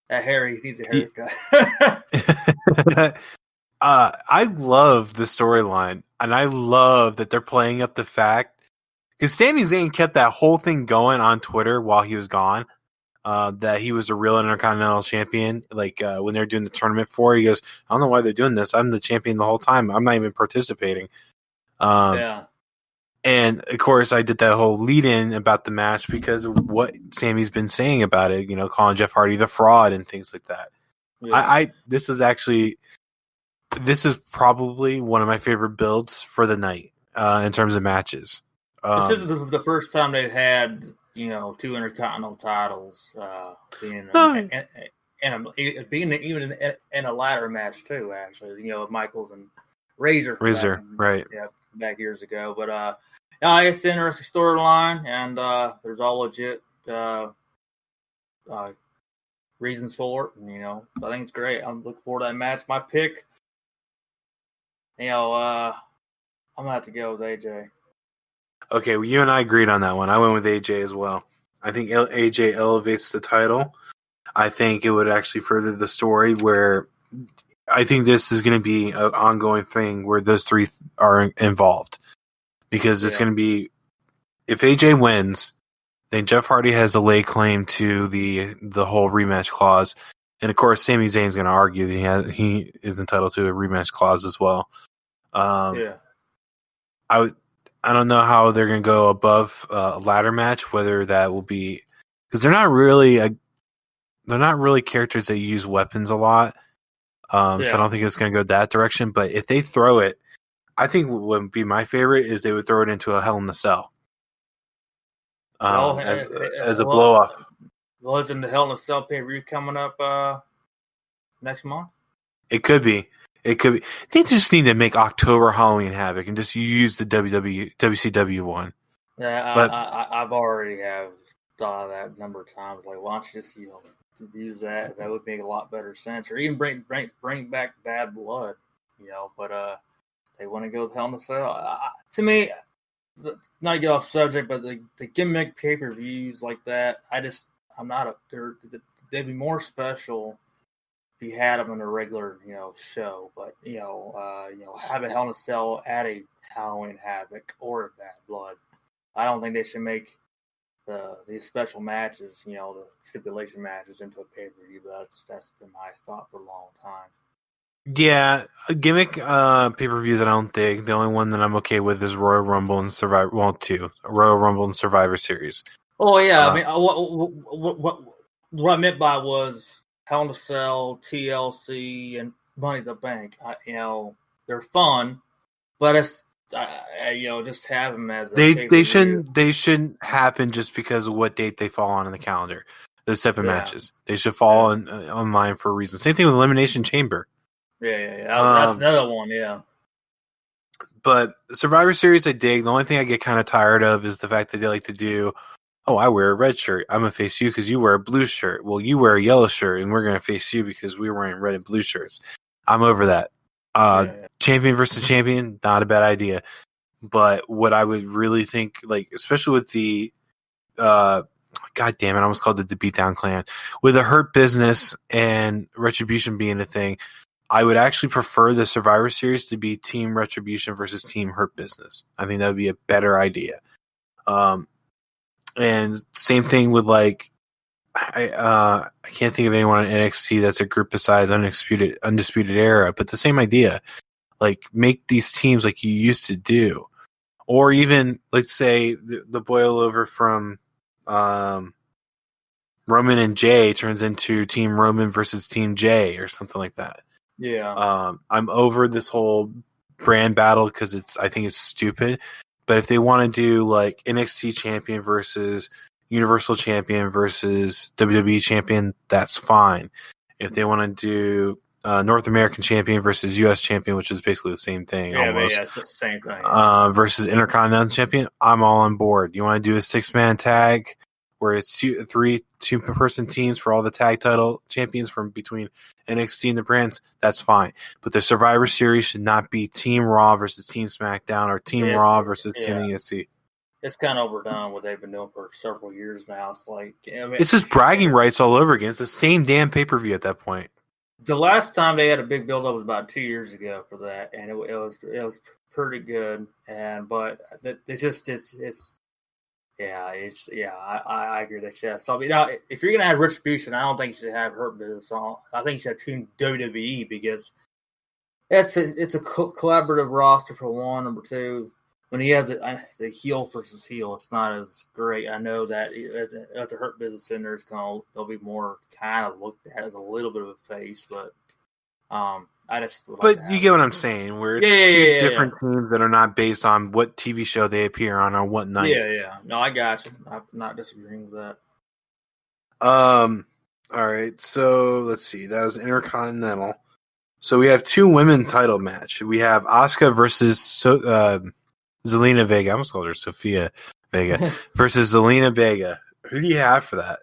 That Harry needs a haircut. I love the storyline, and I love that they're playing up the fact because Sami Zayn kept that whole thing going on Twitter while he was gone. That he was the real Intercontinental Champion. Like when they're doing the tournament for, he goes, "I don't know why they're doing this. I'm the champion the whole time. I'm not even participating." Yeah. And of course, I did that whole lead in about the match because of what Sammy's been saying about it. You know, calling Jeff Hardy the fraud and things like that. Yeah. This is probably one of my favorite builds for the night in terms of matches. This is the first time they've had, two Intercontinental titles being even in a ladder match too. Actually, Michaels and Razor, right? Yeah, back years ago. But it's an interesting storyline, and there's all legit reasons for it. So I think it's great. I'm looking forward to that match. My pick, I'm gonna have to go with AJ. Okay, well, you and I agreed on that one. I went with AJ as well. I think AJ elevates the title. I think it would actually further the story where I think this is going to be an ongoing thing where those three are involved. Because it's going to be, if AJ wins, then Jeff Hardy has a lay claim to the whole rematch clause. And of course, Sami Zayn's going to argue that he is entitled to a rematch clause as well. I don't know how they're going to go above a ladder match, whether that will be because they're not really characters that use weapons a lot. So I don't think it's going to go that direction. But if they throw it, I think what would be my favorite is they would throw it into a Hell in a Cell as a blow up. Well, isn't the Hell in a Cell pay-per-view coming up next month? It could be. They just need to make October Halloween Havoc and just use the WCW one. Yeah, but I've already have thought of that a number of times. Like, why don't you just use that? That would make a lot better sense. Or even bring back Bad Blood. But they want to go with Hell in a Cell. To me, not to get off subject, but the gimmick pay-per-views like that, I'm not they'd be more special if you had them in a regular, show. But have a Hell in a Cell at a Halloween Havoc or a Bad Blood. I don't think they should make these special matches, the stipulation matches into a pay-per-view. But that's been my thought for a long time. Yeah, gimmick pay-per-views I don't dig. The only one that I'm okay with is Royal Rumble and Survivor. Well, two Royal Rumble and Survivor Series. Oh yeah, I mean, what I meant by was Hell in a Cell, TLC, and Money in the Bank. They're fun, but it's just have them as they shouldn't happen just because of what date they fall on in the calendar. Those type of matches, they should fall on line for a reason. Same thing with Elimination Chamber. Yeah. That's another one, yeah. But Survivor Series, I dig. The only thing I get kind of tired of is the fact that they like to do, I wear a red shirt. I'm going to face you because you wear a blue shirt. Well, you wear a yellow shirt, and we're going to face you because we're wearing red and blue shirts. I'm over that. Champion versus champion, not a bad idea. But what I would really think, like, especially with the, God damn it, I almost called it the Beatdown Clan. With the Hurt Business and Retribution being a thing, I would actually prefer the Survivor Series to be Team Retribution versus Team Hurt Business. I think that would be a better idea. And same thing with I can't think of anyone on NXT that's a group besides Undisputed Era, but the same idea. Like, make these teams like you used to do. Or even, let's say, the boil over from Roman and Jay turns into Team Roman versus Team Jay or something like that. Yeah. I'm over this whole brand battle because I think it's stupid. But if they want to do like NXT champion versus Universal champion versus WWE champion, that's fine. If they want to do North American champion versus US champion, which is basically the same thing, almost. It's the same thing. Versus Intercontinental champion, I'm all on board. You want to do a 6-man tag where it's two-person teams for all the tag title champions from between NXT and the brands, that's fine. But the Survivor Series should not be Team Raw versus Team SmackDown or Team Raw versus Team NXT. it's kind of overdone what they've been doing for several years now. It's like, I mean, It's just bragging rights all over again. It's the same damn pay-per-view at that point. the last time they had a big build up was about 2 years ago for that, and it was pretty good. But I agree with that shit. So I mean, now, if you're gonna have Retribution, I don't think you should have Hurt Business on. I think you should have Team WWE because it's a collaborative roster for one. Number two, when you have the heel versus heel, it's not as great. I know that at the Hurt Business Center, they'll be more kind of looked at as a little bit of a face, but I just would like But you get what I'm saying, where it's two different teams that are not based on what TV show they appear on what night. Yeah. No, I got you. I'm not disagreeing with that. All right, so let's see. That was Intercontinental. So we have 2 women title match. We have Asuka versus Zelina Vega. I almost called her Sophia Vega versus Zelina Vega. Who do you have for that?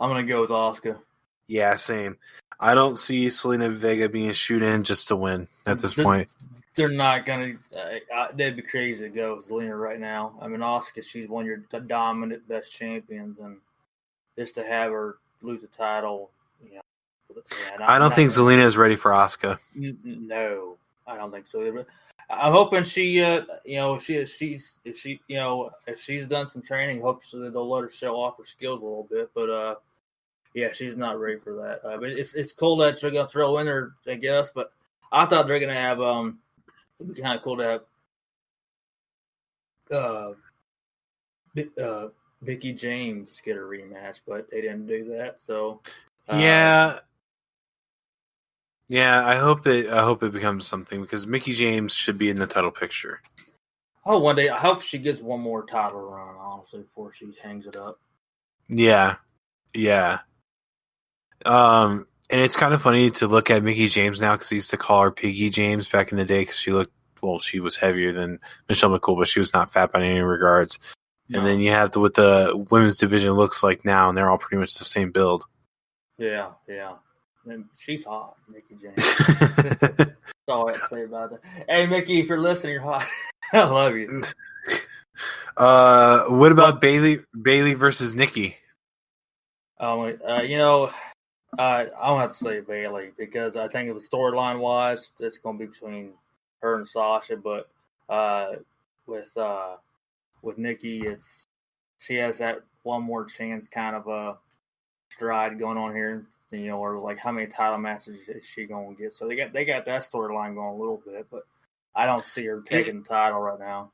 I'm gonna go with Asuka. Yeah, same. I don't see Zelina Vega being shoot in just to win at this point. They're not gonna. They'd be crazy to go with Zelina right now. I mean, Asuka, she's one of your dominant best champions, and just to have her lose the title, you know. Yeah, I don't think Zelina is ready for Asuka. No, I don't think so. I'm hoping she, if she's done some training, hopefully they'll let her show off her skills a little bit. But yeah, she's not ready for that. But it's cool that they're gonna throw in her, I guess. But I thought they're gonna have it'd be kind of cool to have Mickie James get a rematch, but they didn't do that. So yeah, I hope it becomes something because Mickie James should be in the title picture. Oh, one day I hope she gets one more title run, honestly, before she hangs it up. Yeah. And it's kind of funny to look at Mickie James now because he used to call her Piggy James back in the day because she was heavier than Michelle McCool, but she was not fat by any regards. No. And then you have what the women's division looks like now, and they're all pretty much the same build. Yeah. And she's hot, Mickie James. That's all I have to say about that. Hey, Mickie, if you're listening, you're hot. I love you. What about Bayley versus Nikki? I don't have to say Bayley because I think if the storyline wise, it's going to be between her and Sasha. But with Nikki, she has that one more chance kind of a stride going on here. Or like how many title matches is she going to get? So they got that storyline going a little bit, but I don't see her taking the title right now.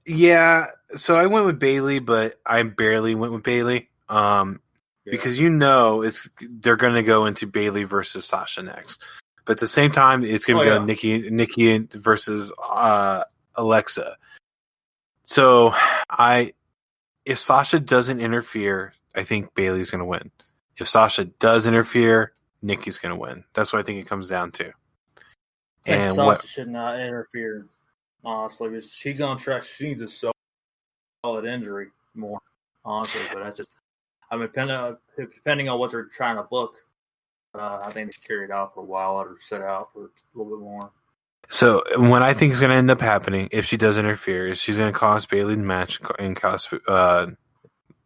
Yeah, so I went with Bayley, but I barely went with Bayley. Because they're going to go into Bayley versus Sasha next, but at the same time it's going to go Nikki versus Alexa. So if Sasha doesn't interfere, I think Bayley's going to win. If Sasha does interfere, Nikki's going to win. That's what I think it comes down to. And Sasha should not interfere, honestly, because she's on track. She needs a solid injury more, honestly. But that's just, depending on what they're trying to book, I think they should carry it out for a while or sit out for a little bit more. So what I think is going to end up happening if she does interfere is she's going to cost Bayley the match and cost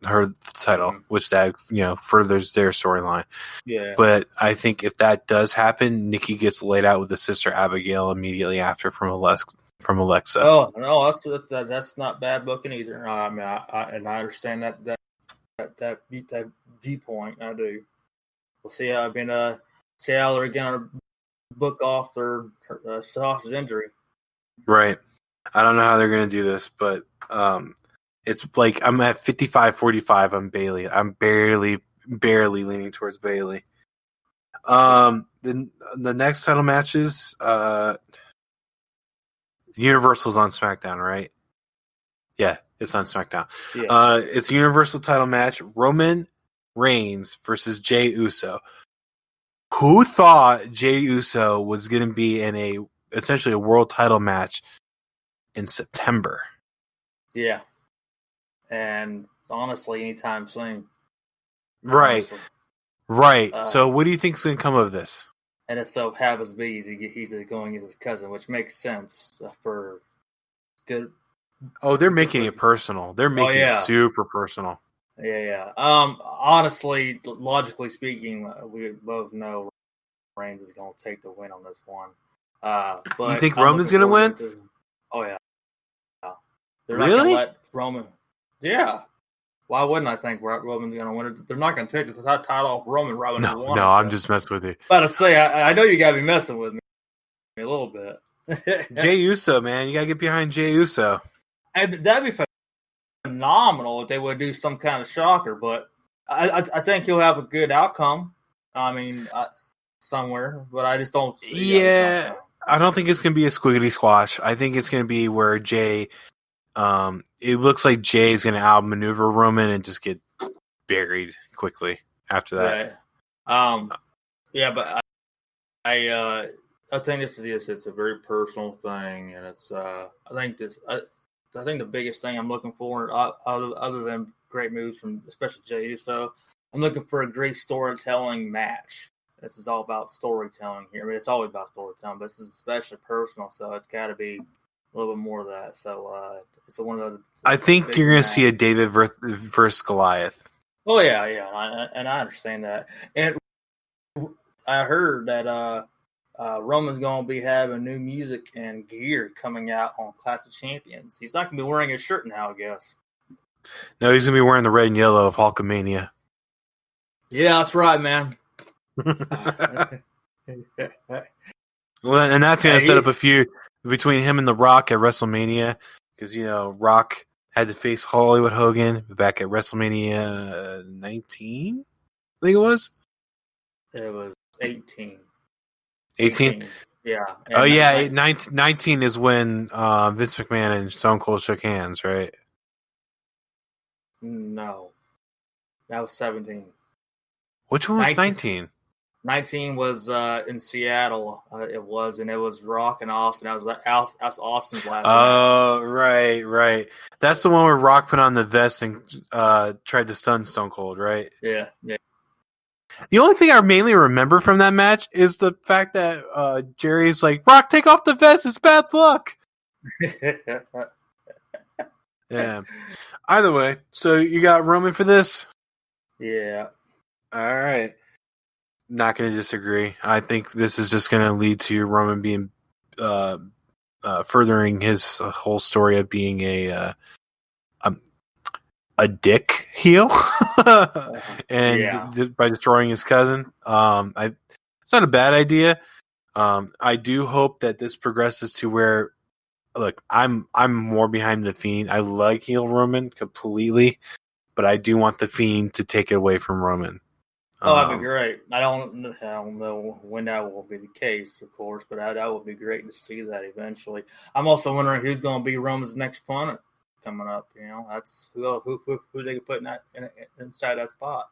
her the title, which that furthers their storyline. Yeah. But I think if that does happen, Nikki gets laid out with the sister Abigail immediately after from Alexa. Oh no, that's not bad booking either. I mean, I understand that viewpoint. I do. We'll see how they're gonna book off their Sasha's injury. Right. I don't know how they're gonna do this, but it's like I'm at 55-45 on Bayley. I'm barely leaning towards Bayley. The next title matches, Universal's on SmackDown, right? Yeah, it's on SmackDown. Yeah. It's a Universal title match. Roman Reigns versus Jey Uso. Who thought Jey Uso was going to be in essentially a world title match in September? Yeah. And honestly, anytime soon. Right. Honestly. Right. So what do you think is going to come of this? And it so happens to be he's going as his cousin, which makes sense for good Oh, they're making it personal. They're making it super personal. Yeah. Honestly, logically speaking, we both know Reigns is going to take the win on this one. But you think Roman's going to win? Oh yeah. They're really? not going to let Roman. Yeah. Why wouldn't I think Roman's going to win it? They're not going to take the title off Roman. No, I'm just messing with you. But I'd say I know you got to be messing with me a little bit. Jey Uso, man, you got to get behind Jey Uso. That'd be phenomenal if they would do some kind of shocker, but I think he'll have a good outcome. I mean, somewhere, but I just don't see. Yeah, I don't think it's going to be a squiggly squash. I think it's going to be where Jey. It looks like Jey is going to outmaneuver Roman and just get buried quickly after that. Right. Yeah, but I think this is it's a very personal thing, and it's I think the biggest thing I'm looking for, other than great moves from especially Jey Uso, I'm looking for a great storytelling match. This is all about storytelling here. I mean, it's always about storytelling, but this is especially personal, so it's got to be a little bit more of that. So it's one of the. I think you're going to see a David versus Goliath. Oh yeah, and I understand that. And I heard that Roman's going to be having new music and gear coming out on Clash of Champions. He's not going to be wearing his shirt now, I guess. No, he's going to be wearing the red and yellow of Hulkamania. Yeah, that's right, man. Well, and that's going to set up a feud between him and The Rock at WrestleMania, because Rock had to face Hollywood Hogan back at WrestleMania 19. I think it was. It was 18. 18? Yeah. Oh yeah, 19 is when Vince McMahon and Stone Cold shook hands, right? No, that was 17. Which one was 19? 19 was in Seattle. It was Rock and Austin. That's Austin's last. Oh, right. That's the one where Rock put on the vest and tried to stun Stone Cold, right? Yeah. The only thing I mainly remember from that match is the fact that Jerry's like, "Rock, take off the vest. It's bad luck." Yeah. Either way, so you got Roman for this? Yeah. All right. Not going to disagree. I think this is just going to lead to Roman being furthering his whole story of being a dick heel, and by destroying his cousin. It's not a bad idea. I do hope that this progresses to where, look, I'm more behind the Fiend. I like heel Roman completely, but I do want the Fiend to take it away from Roman. Oh, that'd be great. I don't know when that will be the case, of course, but that would be great to see that eventually. I'm also wondering who's going to be Roman's next opponent coming up. That's who they could put inside that spot.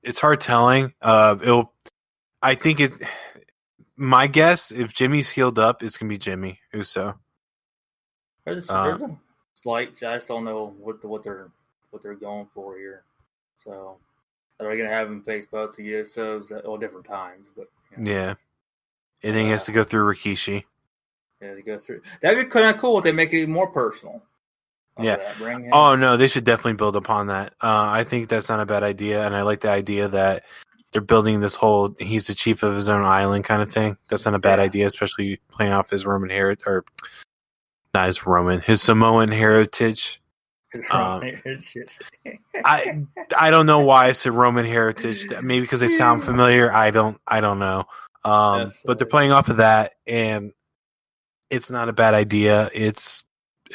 It's hard telling. My guess, if Jimmy's healed up, it's gonna be Jimmy Uso. There's a slight. I just don't know what they're going for here. So, are they going to have him face both the Usos at all different times? But yeah, I think he has to go through Rikishi. Yeah, they go through. That'd be kind of cool if they make it even more personal. Yeah. Oh no, they should definitely build upon that. I think that's not a bad idea, and I like the idea that they're building this whole "he's the chief of his own island" kind of thing. That's not a bad idea, especially playing off his Roman heritage, or not his Samoan heritage. I don't know why I said Roman heritage. Maybe because they sound familiar. I don't know. But they're playing off of that, and it's not a bad idea. It's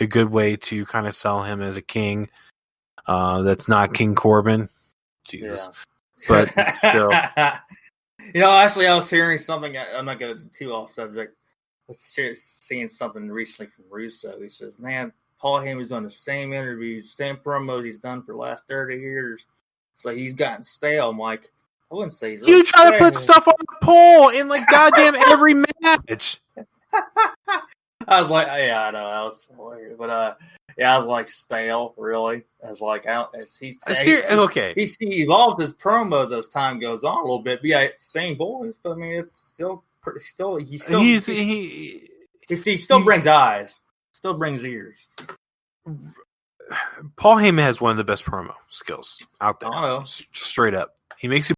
a good way to kind of sell him as a king. That's not King Corbin. Jesus, but still. Actually, I was hearing something. I'm not going to too off subject. I was seeing something recently from Russo. He says, "Man, Paul Heyman's on the same interviews, same promos he's done for the last 30 years. So he's gotten stale." I'm like, I wouldn't say he's you try to put stuff on the pole in like goddamn every match. I was like, yeah, I know, that was hilarious, but I was like, stale, really. I was like, he evolved his promos as time goes on a little bit. But yeah, same boys, but I mean, it's still pretty. He still brings eyes. Still brings ears. Paul Heyman has one of the best promo skills out there. I know. Straight up, he makes you